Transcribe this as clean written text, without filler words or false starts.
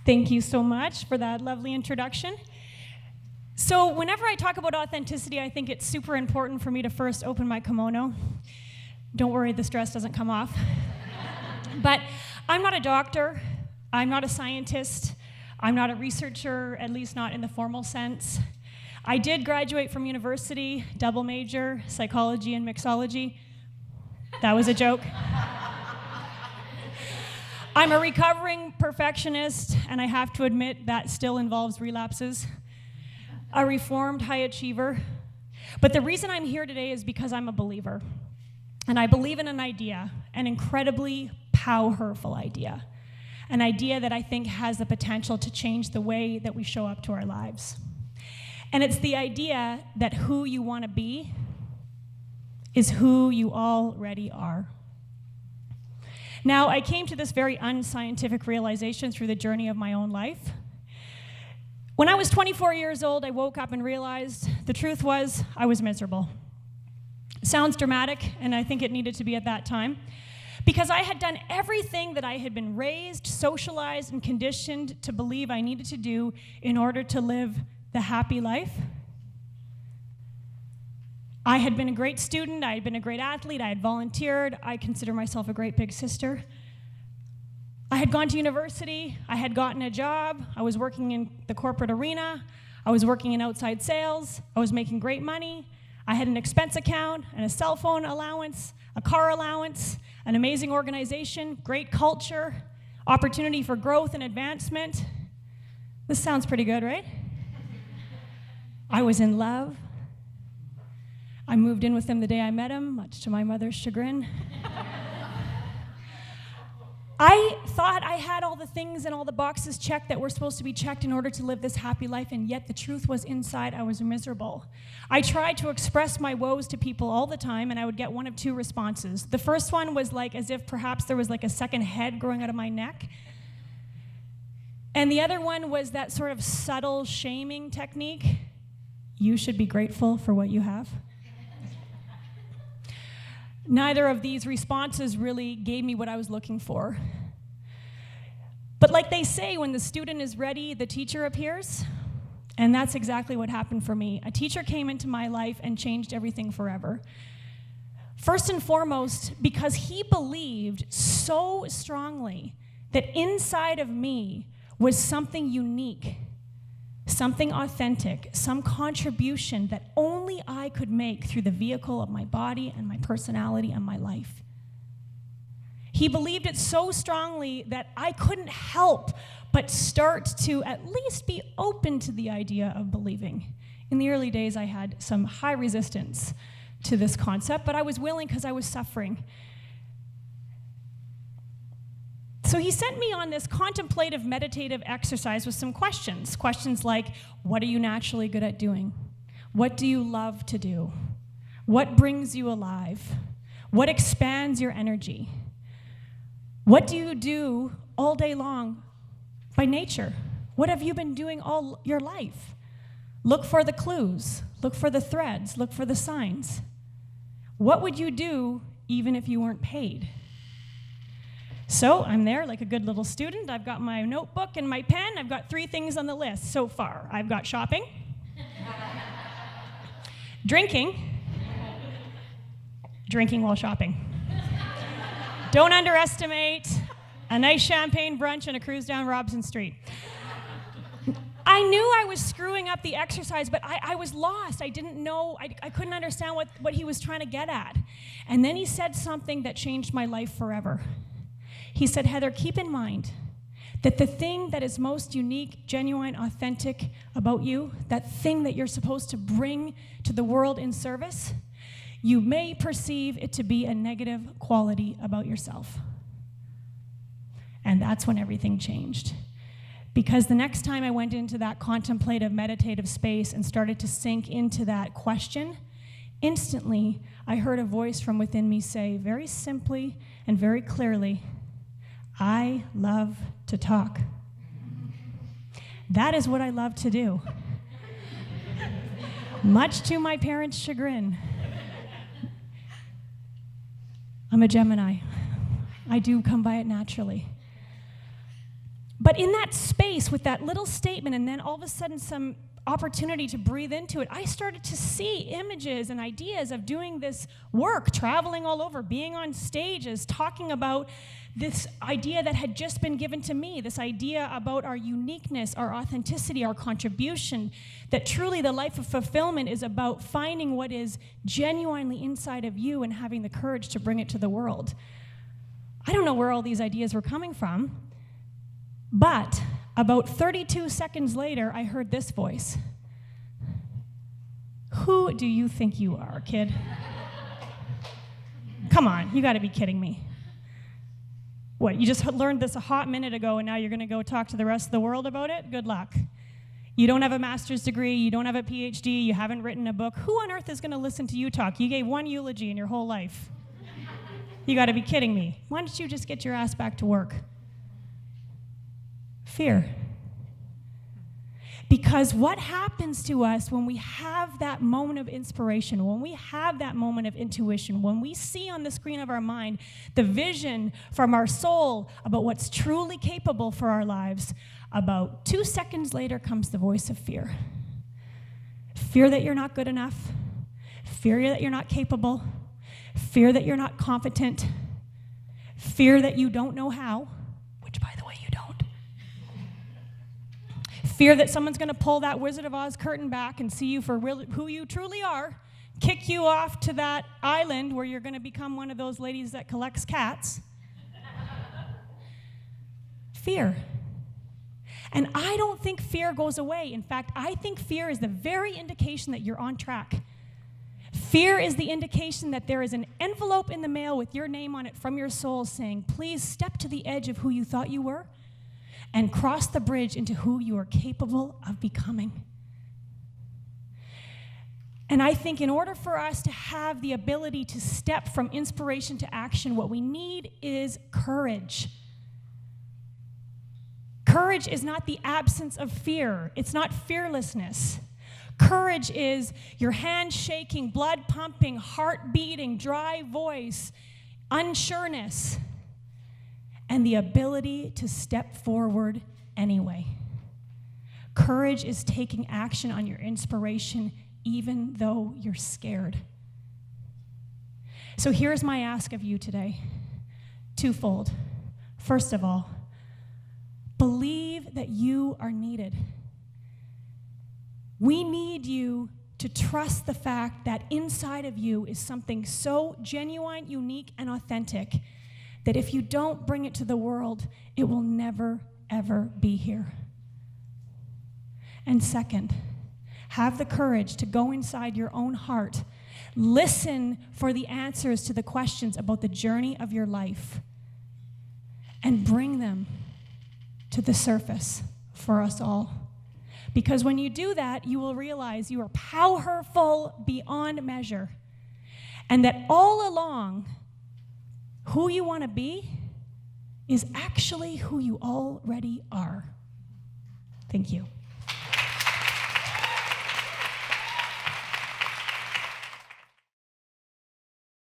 Thank you so much for that lovely introduction. So whenever I talk about authenticity, I think it's super important for me to first open my kimono. Don't worry, the stress doesn't come off. But I'm not a doctor. I'm not a scientist. I'm not a researcher, at least not in the formal sense. I did graduate from university, double major, psychology and mixology. That was a joke. I'm a recovering perfectionist, and I have to admit that still involves relapses. A reformed high achiever. But the reason I'm here today is because I'm a believer. And I believe in an idea, an incredibly powerful idea. An idea that I think has the potential to change the way that we show up to our lives. And it's the idea that who you want to be is who you already are. Now, I came to this very unscientific realization through the journey of my own life. When I was 24 years old, I woke up and realized the truth was I was miserable. Sounds dramatic, and I think it needed to be at that time, because I had done everything that I had been raised, socialized, and conditioned to believe I needed to do in order to live the happy life. I had been a great student, I had been a great athlete, I had volunteered, I consider myself a great big sister. I had gone to university, I had gotten a job, I was working in the corporate arena, I was working in outside sales, I was making great money, I had an expense account and a cell phone allowance, a car allowance, an amazing organization, great culture, opportunity for growth and advancement. This sounds pretty good, right? I was in love. I moved in with him the day I met him, much to my mother's chagrin. I thought I had all the things and all the boxes checked that were supposed to be checked in order to live this happy life, and yet the truth was inside I was miserable. I tried to express my woes to people all the time, and I would get one of two responses. The first one was like as if perhaps there was like a second head growing out of my neck. And the other one was that sort of subtle shaming technique. You should be grateful for what you have. Neither of these responses really gave me what I was looking for. But like they say, when the student is ready, the teacher appears. And that's exactly what happened for me. A teacher came into my life and changed everything forever. First and foremost, because he believed so strongly that inside of me was something unique, something authentic, some contribution that only I could make through the vehicle of my body and my personality and my life. He believed it so strongly that I couldn't help but start to at least be open to the idea of believing. In the early days, I had some high resistance to this concept, but I was willing because I was suffering. So he sent me on this contemplative, meditative exercise with some questions. Questions like, what are you naturally good at doing? What do you love to do? What brings you alive? What expands your energy? What do you do all day long by nature? What have you been doing all your life? Look for the clues. Look for the threads. Look for the signs. What would you do even if you weren't paid? So I'm there like a good little student. I've got my notebook and my pen. I've got 3 things on the list so far. I've got shopping, drinking while shopping. Don't underestimate a nice champagne brunch and a cruise down Robson Street. I knew I was screwing up the exercise, but I was lost. I didn't know, I couldn't understand what he was trying to get at. And then he said something that changed my life forever. He said, Heather, keep in mind that the thing that is most unique, genuine, authentic about you, that thing that you're supposed to bring to the world in service, you may perceive it to be a negative quality about yourself. And that's when everything changed. Because the next time I went into that contemplative, meditative space and started to sink into that question, instantly I heard a voice from within me say, very simply and very clearly, I love to talk. That is what I love to do. Much to my parents' chagrin. I'm a Gemini. I do come by it naturally. But in that space with that little statement and then all of a sudden some opportunity to breathe into it, I started to see images and ideas of doing this work, traveling all over, being on stages, talking about this idea that had just been given to me, this idea about our uniqueness, our authenticity, our contribution, that truly the life of fulfillment is about finding what is genuinely inside of you and having the courage to bring it to the world. I don't know where all these ideas were coming from, but about 32 seconds later, I heard this voice. Who do you think you are, kid? Come on, you gotta be kidding me. What, you just learned this a hot minute ago and now you're gonna go talk to the rest of the world about it? Good luck. You don't have a master's degree, you don't have a PhD, you haven't written a book. Who on earth is gonna listen to you talk? You gave one eulogy in your whole life. You gotta be kidding me. Why don't you just get your ass back to work? Fear. Because what happens to us when we have that moment of inspiration, when we have that moment of intuition, when we see on the screen of our mind the vision from our soul about what's truly capable for our lives, about 2 seconds later comes the voice of fear. Fear that you're not good enough, fear that you're not capable, fear that you're not competent, fear that you don't know how, which by the way you don't. Fear that someone's going to pull that Wizard of Oz curtain back and see you for who you truly are, kick you off to that island where you're going to become one of those ladies that collects cats. Fear. And I don't think fear goes away. In fact, I think fear is the very indication that you're on track. Fear is the indication that there is an envelope in the mail with your name on it from your soul saying, please step to the edge of who you thought you were and cross the bridge into who you are capable of becoming. And I think in order for us to have the ability to step from inspiration to action, what we need is courage. Courage is not the absence of fear. It's not fearlessness. Courage is your hand shaking, blood pumping, heart beating, dry voice, unsureness, and the ability to step forward anyway. Courage is taking action on your inspiration even though you're scared. So here's my ask of you today. Twofold. First of all, believe that you are needed. We need you to trust the fact that inside of you is something so genuine, unique, and authentic that if you don't bring it to the world, it will never, ever be here. And second, have the courage to go inside your own heart, listen for the answers to the questions about the journey of your life, and bring them to the surface for us all. Because when you do that, you will realize you are powerful beyond measure, and that all along, who you want to be is actually who you already are. Thank you.